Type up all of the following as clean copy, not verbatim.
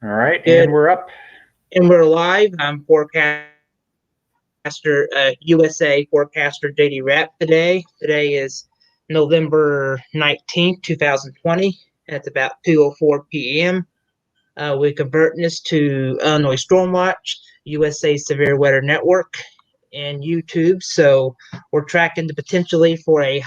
All right, Good. and we're up. And we're live. I'm forecaster, USA forecaster JD Rapp today. Today is November 19th, 2020. It's about 2:04 p.m. We're converting this to Illinois Stormwatch, USA Severe Weather Network, and YouTube. So we're tracking the potentially for a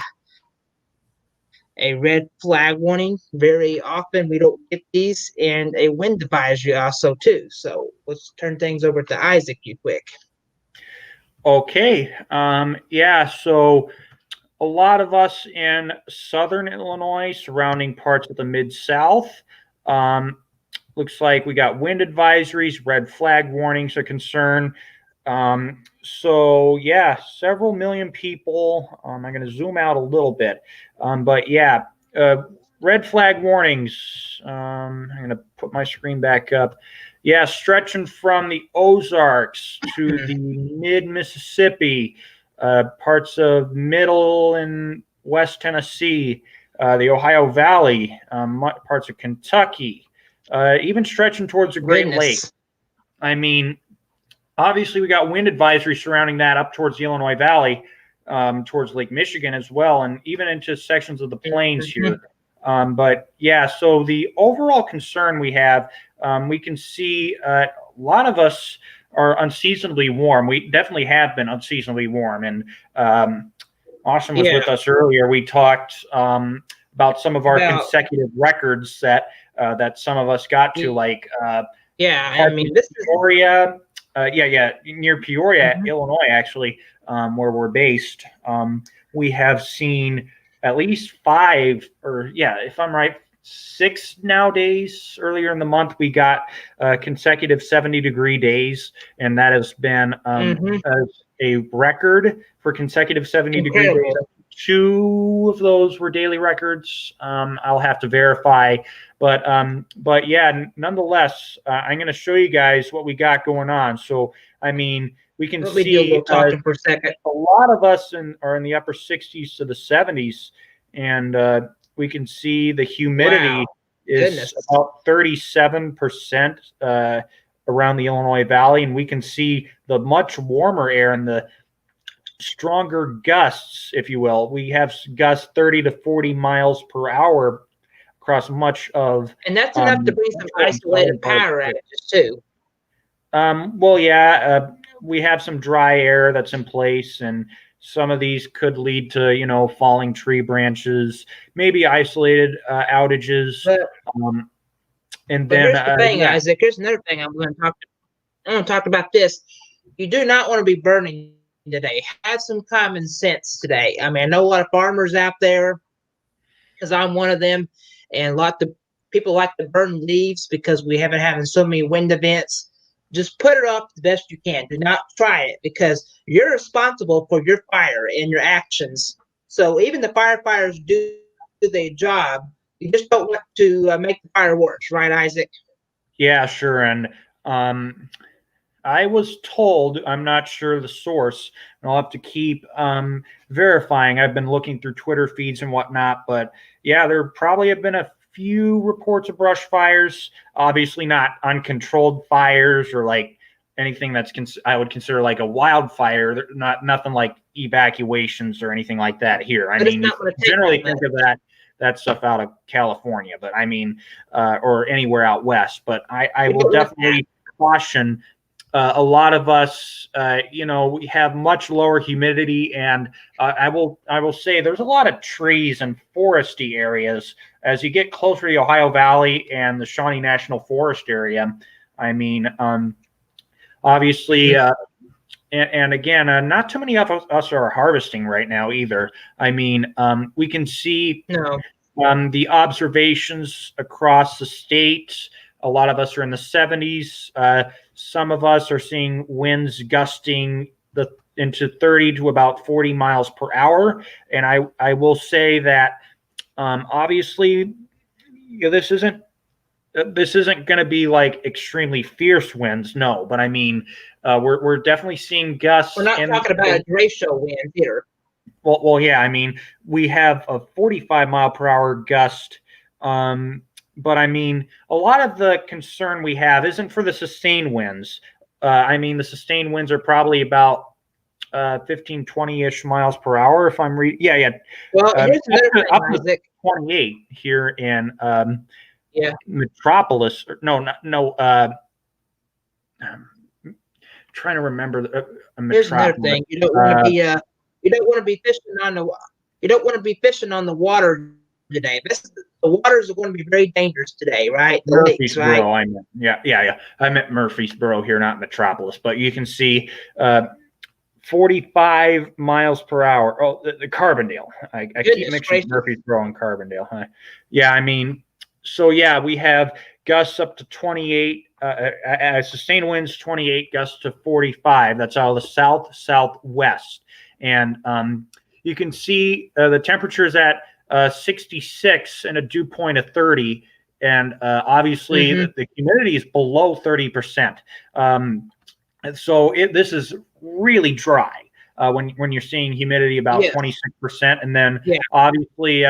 red flag warning. Very often we don't get these, and a wind advisory also too. So let's turn things over to Isaac, you quick. Okay. Yeah, so a lot of us in southern Illinois, surrounding parts of the Mid-South, um, looks like we got wind advisories, red flag warnings of concern. So yeah, several million people. I'm going to zoom out a little bit, but yeah, red flag warnings. I'm going to put my screen back up. Yeah, stretching from the Ozarks to the mid Mississippi, parts of middle and west Tennessee, the Ohio Valley, parts of Kentucky, even stretching towards the Great Lakes. I mean, obviously, we got wind advisory surrounding that up towards the Illinois Valley, towards Lake Michigan as well, and even into sections of the plains here. But yeah, so the overall concern we have, we can see a lot of us are unseasonably warm. We definitely have been unseasonably warm. And Austin was with us earlier. We talked about some of our consecutive records that some of us got to, like I mean, this Peoria. Near Peoria, Illinois, actually, where we're based. We have seen at least 5, or if I'm right, 6 nowadays. Earlier in the month, we got consecutive 70-degree days, and that has been a record for consecutive 70-degree days. 2 of those were daily records. I'll have to verify, but yeah, nonetheless, I'm going to show you guys what we got going on. So, I mean, we can see talking for a second. A lot of us are in the upper 60s to the 70s, and we can see the humidity is about 37% around the Illinois Valley, and we can see the much warmer air and the stronger gusts, if you will. We have gusts 30 to 40 miles per hour across much of, and that's enough to bring some isolated power outages too. We have some dry air that's in place, and some of these could lead to falling tree branches, maybe isolated outages. And then here's the thing, Isaac. Here's another thing I'm going to talk about. This: you do not want to be burning today. Have some common sense today. I mean, I know a lot of farmers out there, because I'm one of them, and a lot of people like to burn leaves because we haven't having so many wind events. Just put it off the best you can. Do not try it, because you're responsible for your fire and your actions. So even the firefighters do their job. You just don't want to make the fire worse, right, Isaac? Yeah, sure. And I was told, I'm not sure the source, and I'll have to keep verifying. I've been looking through Twitter feeds and whatnot, but yeah, there probably have been a few reports of brush fires. Obviously not uncontrolled fires or like anything that's I would consider like a wildfire. Nothing like evacuations or anything like that here. I mean, you generally think of that stuff out of California, but I mean, or anywhere out west. But I will definitely caution. A lot of us, we have much lower humidity, and I will say there's a lot of trees and foresty areas as you get closer to the Ohio Valley and the Shawnee National Forest area. I mean, obviously, and again, not too many of us are harvesting right now either. I mean, we can see the observations across the state. A lot of us are in the 70s. Some of us are seeing winds gusting into 30 to about 40 miles per hour. And I will say that obviously this isn't going to be like extremely fierce winds, no. But I mean, we're definitely seeing gusts. We're not talking about a derecho wind here. Well, yeah. I mean, we have a 45 mile per hour gust but I mean, a lot of the concern we have isn't for the sustained winds. I mean, the sustained winds are probably about 15, 20-ish miles per hour. If I'm reading, yeah. Well, here's another thing, Isaac. 28 here in yeah, Metropolis. No. Trying to remember a Metropolis. Here's another thing. You don't want to be you don't want to be fishing on the you don't want to be fishing on the water today. The waters are going to be very dangerous today, right? The Murfreesboro, lakes, right? I meant, yeah. I meant Murfreesboro here, not Metropolis. But you can see 45 miles per hour. Oh, the Carbondale. I keep mixing Murfreesboro and Carbondale. Huh? Yeah, I mean, so yeah, we have gusts up to 28. Sustained winds 28, gusts to 45. That's out of the southwest, and you can see the temperatures at 66 and a dew point of 30, and obviously the humidity is below 30%. So this is really dry when you're seeing humidity about 26%, and then obviously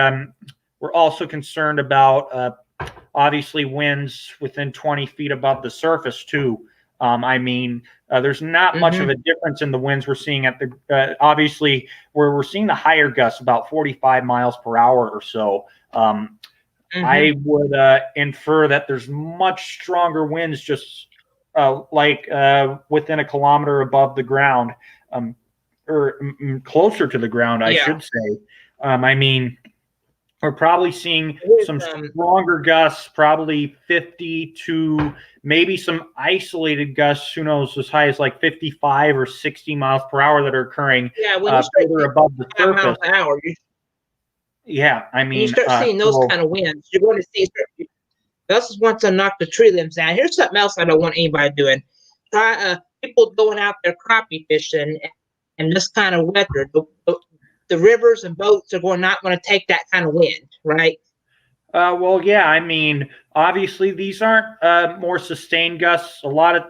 we're also concerned about obviously winds within 20 feet above the surface too. I mean, there's not much of a difference in the winds we're seeing at the obviously where we're seeing the higher gusts about 45 miles per hour or so. I would infer that there's much stronger winds just like within a kilometer above the ground, or closer to the ground, I should say. I mean, we're probably seeing some stronger gusts, probably 50 to maybe some isolated gusts, who knows, as high as like 55 or 60 miles per hour that are occurring further above the surface. Miles per hour. I mean, when you start seeing those kind of winds, you're going to see. This is once I knock the tree limbs down. Here's something else I don't want anybody doing. People going out there crappie fishing and this kind of weather. The rivers and boats are not going to take that kind of wind, right? Well, yeah. I mean, obviously these aren't more sustained gusts. A lot of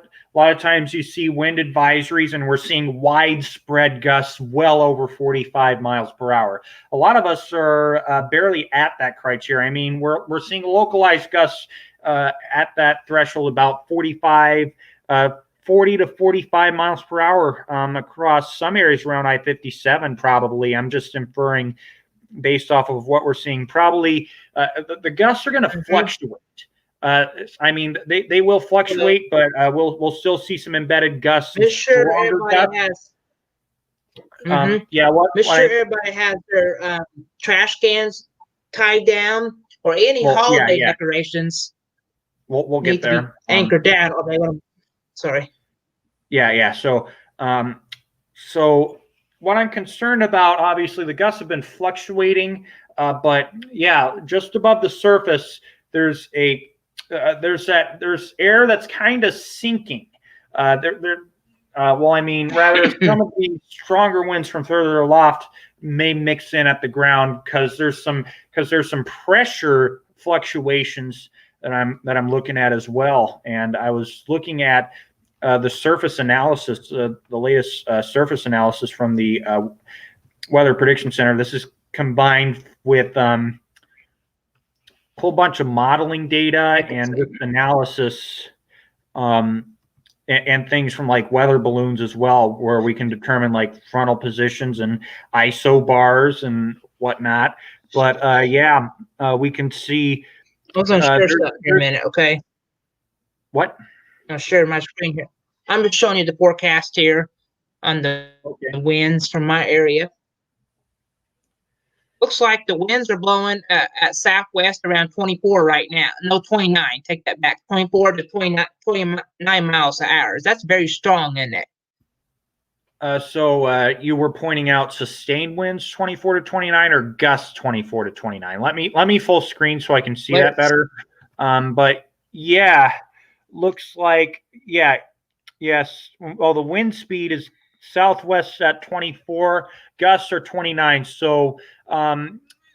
times you see wind advisories, and we're seeing widespread gusts well over 45 miles per hour. A lot of us are barely at that criteria. I mean, we're seeing localized gusts at that threshold about 40 to 45 miles per hour across some areas around I-57 probably. I'm just inferring based off of what we're seeing. Probably the gusts are going to fluctuate. I mean, they will fluctuate, but we'll still see some embedded gusts. Make sure everybody has. Make sure everybody has their trash cans tied down, or any holiday decorations. We'll get there. Anchored down, or they want to. Sorry. Yeah. So what I'm concerned about, obviously, the gusts have been fluctuating, but just above the surface, there's air that's kind of sinking. Well, I mean, rather some of the stronger winds from further aloft may mix in at the ground because there's some pressure fluctuations that I'm looking at as well. And I was looking at the surface analysis, the latest surface analysis from the Weather Prediction Center. This is combined with a whole bunch of modeling data and this analysis and things from like weather balloons as well, where we can determine like frontal positions and ISO bars and whatnot. But we can see. I was going to share stuff in a minute, okay? What? I'll share my screen here. I'm just showing you the forecast here on the winds from my area. Looks like the winds are blowing at southwest around 24 right now. No, 29. Take that back. 24 to 29 miles an hour. That's very strong, isn't it? So you were pointing out sustained winds 24 to 29 or gusts 24 to 29. Let me full screen so I can see that better. But yeah, looks like yes. Well, the wind speed is southwest at 24, gusts are 29. So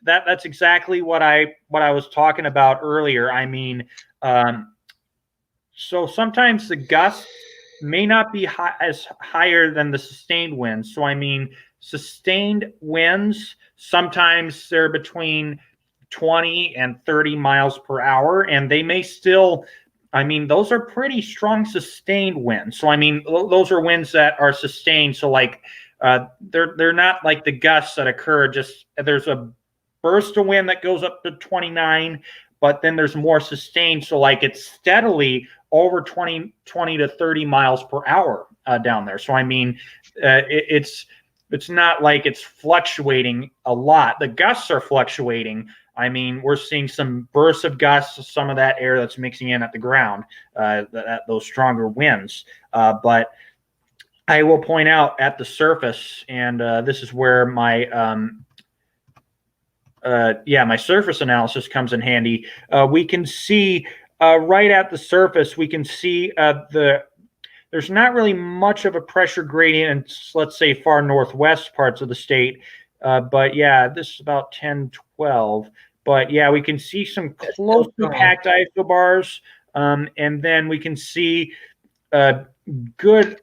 that's exactly what I was talking about earlier. I mean, so sometimes the gusts may not be higher than the sustained winds. So I mean, sustained winds sometimes they're between 20 and 30 miles per hour, and they may still, I mean, those are pretty strong sustained winds. So I mean, those are winds that are sustained. So like they're not like the gusts that occur. Just there's a burst of wind that goes up to 29, but then there's more sustained. So like it's steadily over 20 to 30 miles per hour down there. So I mean, it's not like it's fluctuating a lot. The gusts are fluctuating. I mean, we're seeing some bursts of gusts, some of that air that's mixing in at the ground, those stronger winds. But I will point out at the surface, and this is where my my surface analysis comes in handy. We can see right at the surface, we can see there's not really much of a pressure gradient in, let's say, far northwest parts of the state. But yeah, this is about 10, 12. But yeah, we can see some closely packed isobars. And then we can see good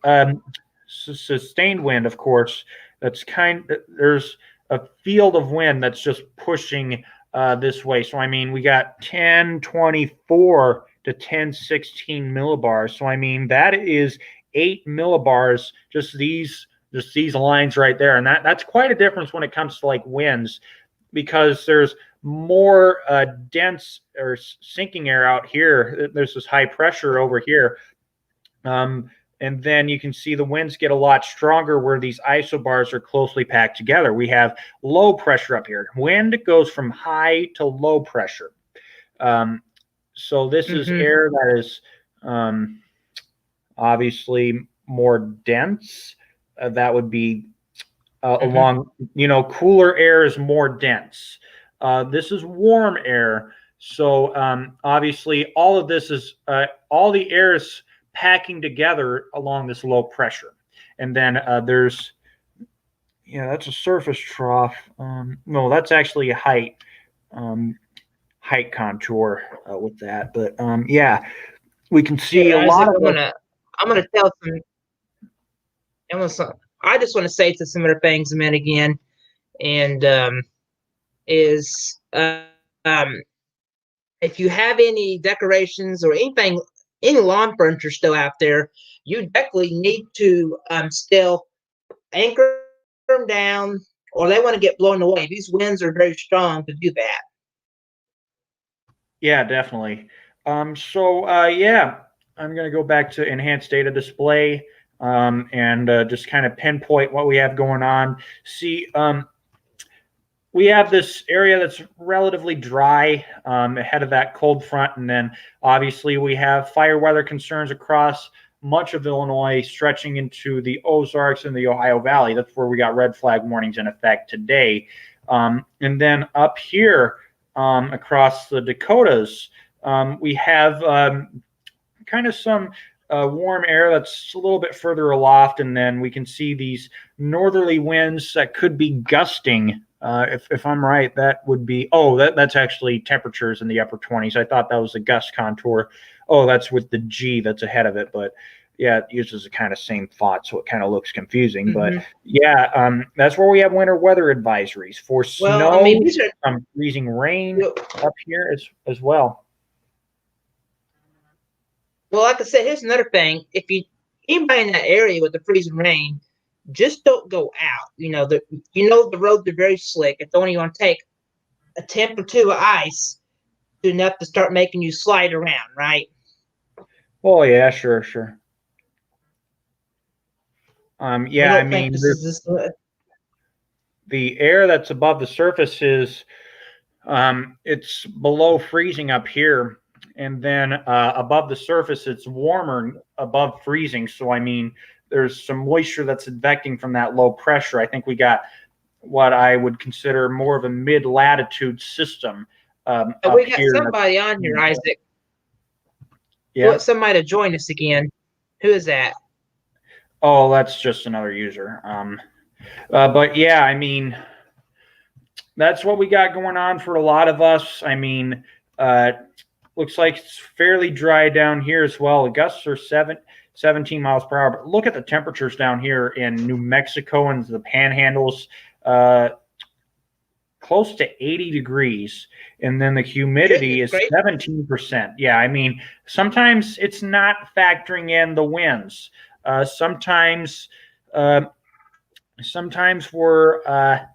sustained wind, of course. There's a field of wind that's just pushing this way. So, I mean, we got 1024 to 1016 millibars. So, I mean, that is 8 millibars, just these lines right there. And that's quite a difference when it comes to like winds, because there's more dense or sinking air out here. There's this high pressure over here. And then you can see the winds get a lot stronger where these isobars are closely packed together. We have low pressure up here. Wind goes from high to low pressure. So this is air that is obviously more dense. That would be along, cooler air is more dense. This is warm air. So obviously all of this is, all the air is packing together along this low pressure. And then there's, that's a surface trough. No, that's actually a height contour with that. But yeah, we can see a lot of I'm gonna tell I just want to say to some of the things, man, again, and if you have any decorations or anything, any lawn furniture still out there, you definitely need to still anchor them down, or they want to get blown away. These winds are very strong to do that. Yeah, definitely. Yeah, I'm going to go back to enhanced data display and just kind of pinpoint what we have going on. See, we have this area that's relatively dry ahead of that cold front, and then obviously we have fire weather concerns across much of Illinois, stretching into the Ozarks and the Ohio Valley. That's where we got red flag warnings in effect today. And then up here across the Dakotas, we have kind of some warm air that's a little bit further aloft, and then we can see these northerly winds that could be gusting. If I'm right, that would be, that's actually temperatures in the upper 20s. I thought that was the gust contour. Oh, that's with the G that's ahead of it. But yeah, it uses the kind of same font, so it kind of looks confusing. But yeah, that's where we have winter weather advisories for snow, freezing rain up here as well. Well, like I said, here's another thing. If anybody in that area with the freezing rain, just don't go out. The roads are very slick. It's only going to take a temp or two of ice enough to start making you slide around, right? Oh yeah, sure. Yeah, I mean, the air that's above the surface is, it's below freezing up here, and then above the surface it's warmer above freezing. So I mean, there's some moisture that's advecting from that low pressure. I think we got what I would consider more of a mid-latitude system. We got somebody on here, Isaac. Yeah. Want somebody to join us again. Who is that? Oh, that's just another user. But yeah, I mean, that's what we got going on for a lot of us. I mean, looks like it's fairly dry down here as well. The gusts are 17 miles per hour. But look at the temperatures down here in New Mexico and the panhandles. close to 80 degrees, and then the humidity is 17%. Yeah, I mean, sometimes it's not factoring in the winds. Sometimes we're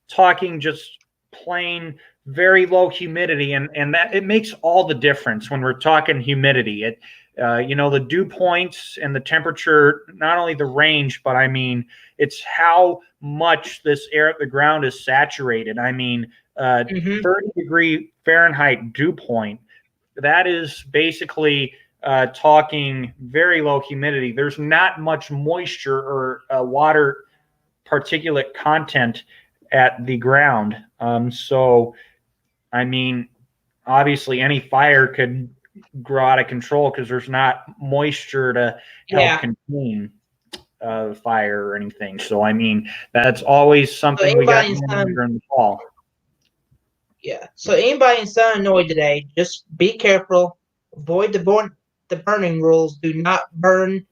talking just plain very low humidity, and that it makes all the difference when we're talking humidity. The dew points and the temperature, not only the range, but I mean, it's how much this air at the ground is saturated. I mean, 30-degree Fahrenheit dew point, that is basically talking very low humidity. There's not much moisture or water particulate content at the ground. So, I mean, obviously any fire could grow out of control because there's not moisture to help contain fire or anything. So, I mean, that's always something we got to monitor in the fall. Yeah. So anybody in Southern Illinois today, just be careful. Avoid the burning rules. Do not burn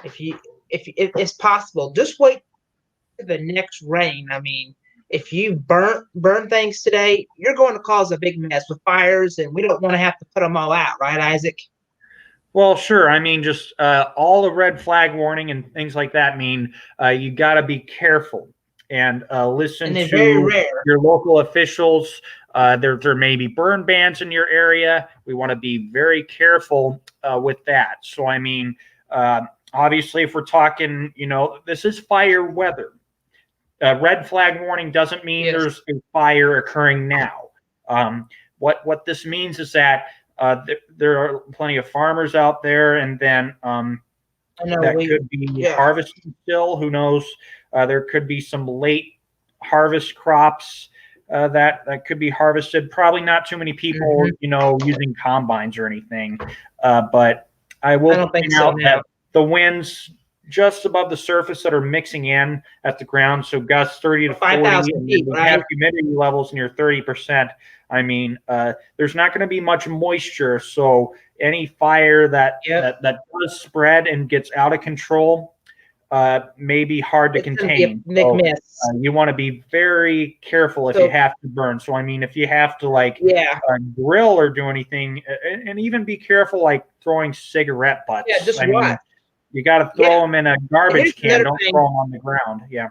if it's possible. Just wait for the next rain. I mean, if you burn things today, you're going to cause a big mess with fires, and we don't want to have to put them all out, right, Isaac? Well, sure. I mean, just all the red flag warning and things like that mean you got to be careful and listen to your local officials. There may be burn bans in your area. We want to be very careful with that. So, I mean, obviously, if we're talking, this is fire weather. Red flag warning doesn't mean there's a fire occurring now. What this means is that there are plenty of farmers out there, and then could be harvesting still. Who knows? There could be some late harvest crops that could be harvested. Probably not too many people, using combines or anything. But I will point out that the winds just above the surface that are mixing in at the ground, so gusts 30 to 40, and we have humidity levels near 30%. I mean, there's not going to be much moisture, so any fire that does spread and gets out of control may be hard to contain. So, you want to be very careful if you have to burn. So, I mean, if you have to grill or do anything, and even be careful throwing cigarette butts. Yeah, just watch. You got to throw them in a garbage can. Don't throw them on the ground. Yeah.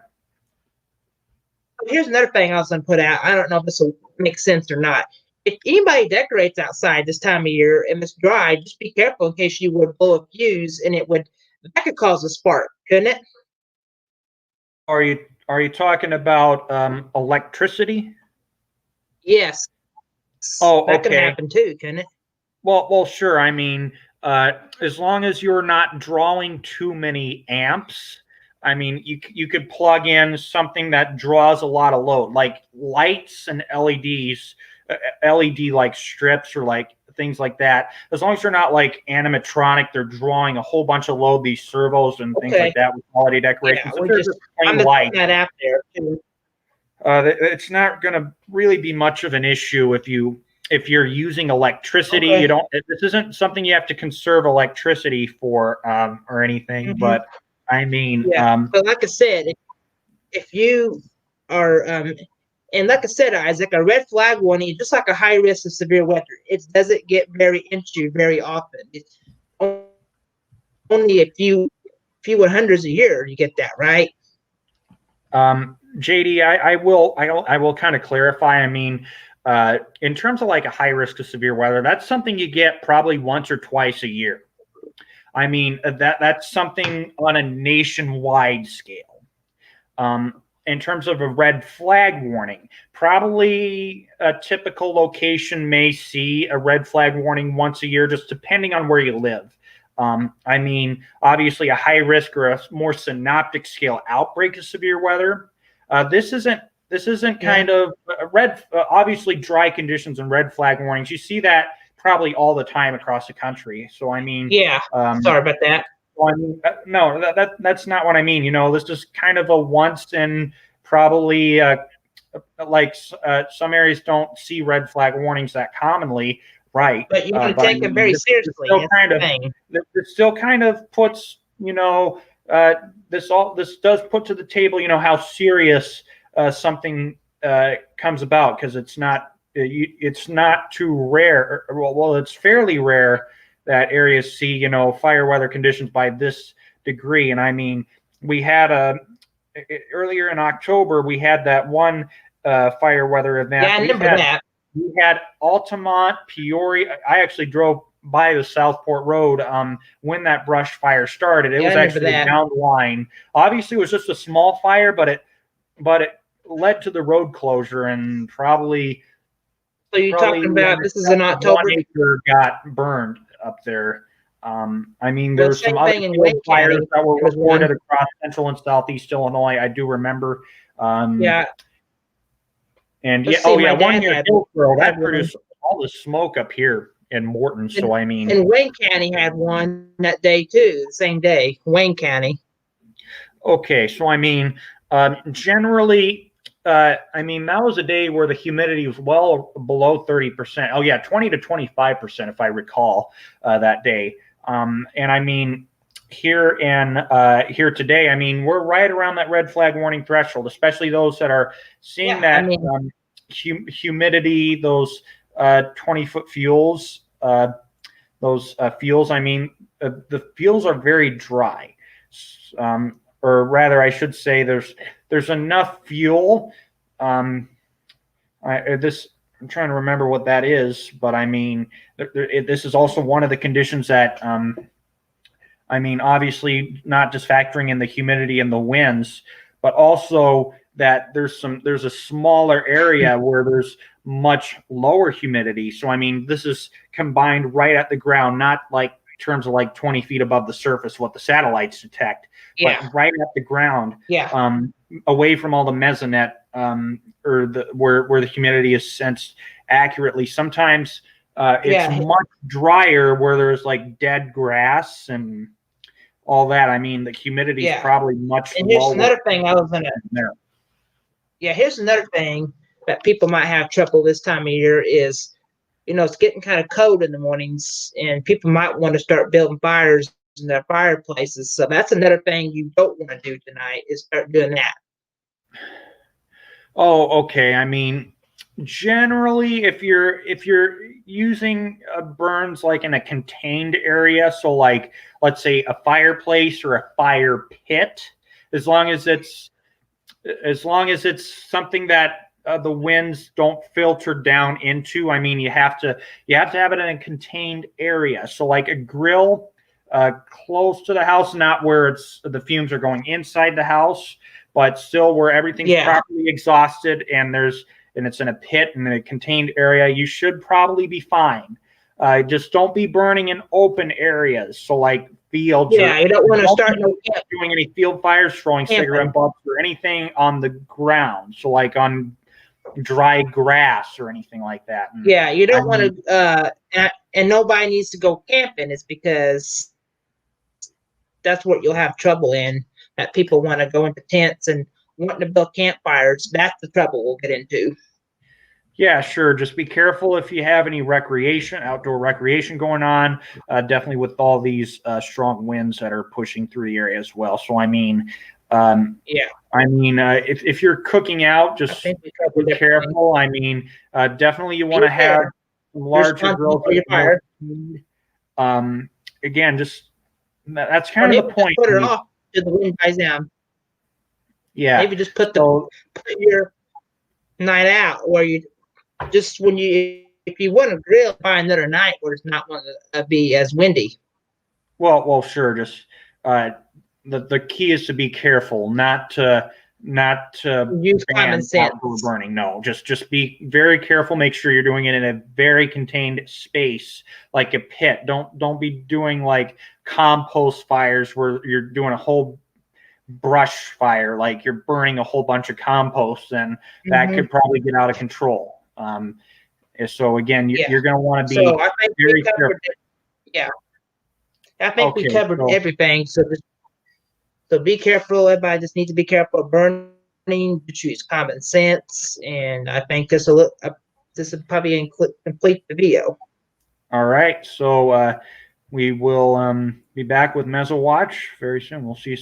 Here's another thing I was going to put out. I don't know if this will make sense or not. If anybody decorates outside this time of year and it's dry, just be careful in case you would blow a fuse, and that could cause a spark, couldn't it? Are you talking about electricity? Yes. Oh, that could happen too, couldn't it? Well, sure. I mean, as long as you're not drawing too many amps, I mean, you could plug in something that draws a lot of load, like lights and LEDs, LED strips or things like that. As long as they're not animatronic, they're drawing a whole bunch of load, these servos and things like that with holiday decorations. I'm just putting that out there too. It's not going to really be much of an issue if you're using electricity. You don't. This isn't something you have to conserve electricity for or anything. But I mean, but like I said, if you are, and like I said, Isaac, a red flag warning is just like a high risk of severe weather. It doesn't get very into you very often. It's only a few hundreds a year you get that, right? JD, I will kind of clarify. I mean, in terms of a high risk of severe weather, that's something you get probably once or twice a year. I mean, that's something on a nationwide scale. In terms of a red flag warning, probably a typical location may see a red flag warning once a year, just depending on where you live. I mean, obviously a high risk or a more synoptic scale outbreak of severe weather. This isn't kind of obviously dry conditions and red flag warnings. You see that probably all the time across the country. So, I mean, sorry about that. Well, I mean, no, that's not what I mean. This is kind of a once in probably some areas don't see red flag warnings that commonly. Right. But you want to take them very seriously. It still kind of puts, this does put to the table, how serious something comes about, because it's not too rare. Well, it's fairly rare that areas see, fire weather conditions by this degree. And I mean, we had earlier in October, we had that one fire weather event. Yeah, I remember that. We had Altamont, Peoria. I actually drove by the Southport Road when that brush fire started. It was actually down the line. Obviously, it was just a small fire, but it led to the road closure, and probably. So you're talking about this is in October? 1 acre got burned up there. I mean, there's some other fires that were reported across central and southeast Illinois. I do remember. Yeah. And one year Hillsborough, that produced all the smoke up here in Morton. So I mean, and Wayne County had one that day too, the same day. Wayne County. Okay, so I mean, generally, I mean, that was a day where the humidity was well below 30%. Oh yeah, 20 to 25%, if I recall, that day. And I mean, here today, I mean, we're right around that red flag warning threshold, especially those that are seeing humidity, those 20-foot fuels, fuels. I mean, the fuels are very dry, or rather, I should say, there's enough fuel. I'm trying to remember what that is, but I mean, this is also one of the conditions that. I mean, obviously, not just factoring in the humidity and the winds, but also that there's a smaller area where there's much lower humidity. So, I mean, this is combined right at the ground, not like in terms of like 20 feet above the surface, what the satellites detect, but right at the ground, away from all the mesonet, or where the humidity is sensed accurately. Sometimes it's much drier where there's like dead grass and all that. I mean, the humidity is probably much and here's lower. Another thing I was gonna. Here's another thing that people might have trouble this time of year is, it's getting kind of cold in the mornings, and people might want to start building fires in their fireplaces. So that's another thing you don't want to do tonight, is start doing that. Oh, okay. I mean, generally, if you're using burns like in a contained area, so like let's say a fireplace or a fire pit, as long as it's something that the winds don't filter down into. I mean, you have to have it in a contained area. So like a grill close to the house, not where the fumes are going inside the house, but still where everything's properly exhausted and it's in a pit in a contained area, you should probably be fine. Just don't be burning in open areas. So like fields. Yeah, you don't want to start doing any field fires, throwing cigarette butts or anything on the ground. So like on dry grass or anything like that. And, yeah, you don't want to, and nobody needs to go camping. It's because that's what you'll have trouble in, that people want to go into tents and wanting to build campfires. That's the trouble we'll get into. Yeah, sure. Just be careful if you have any outdoor recreation going on, definitely with all these strong winds that are pushing through the area as well. So, I mean, if you're cooking out, just be careful. I mean, definitely you want to have larger grills. Again, just that's kind of the point. Put it off till the wind dies down. Yeah. Maybe just put your night out, or you just if you want to grill, find another night where it's not going to be as windy. Well, sure. Just the key is to be careful, not to use common sense. Burning. No, just be very careful. Make sure you're doing it in a very contained space, like a pit. Don't be doing like compost fires where you're doing a whole brush fire, like you're burning a whole bunch of compost, and that could probably get out of control. So again, you're going to want to be very careful. I think we covered everything. So be careful. Everybody just needs to be careful of burning. Just use common sense, and I think this will probably complete the video. All right, so we will be back with MesoWatch very soon. We'll see you soon.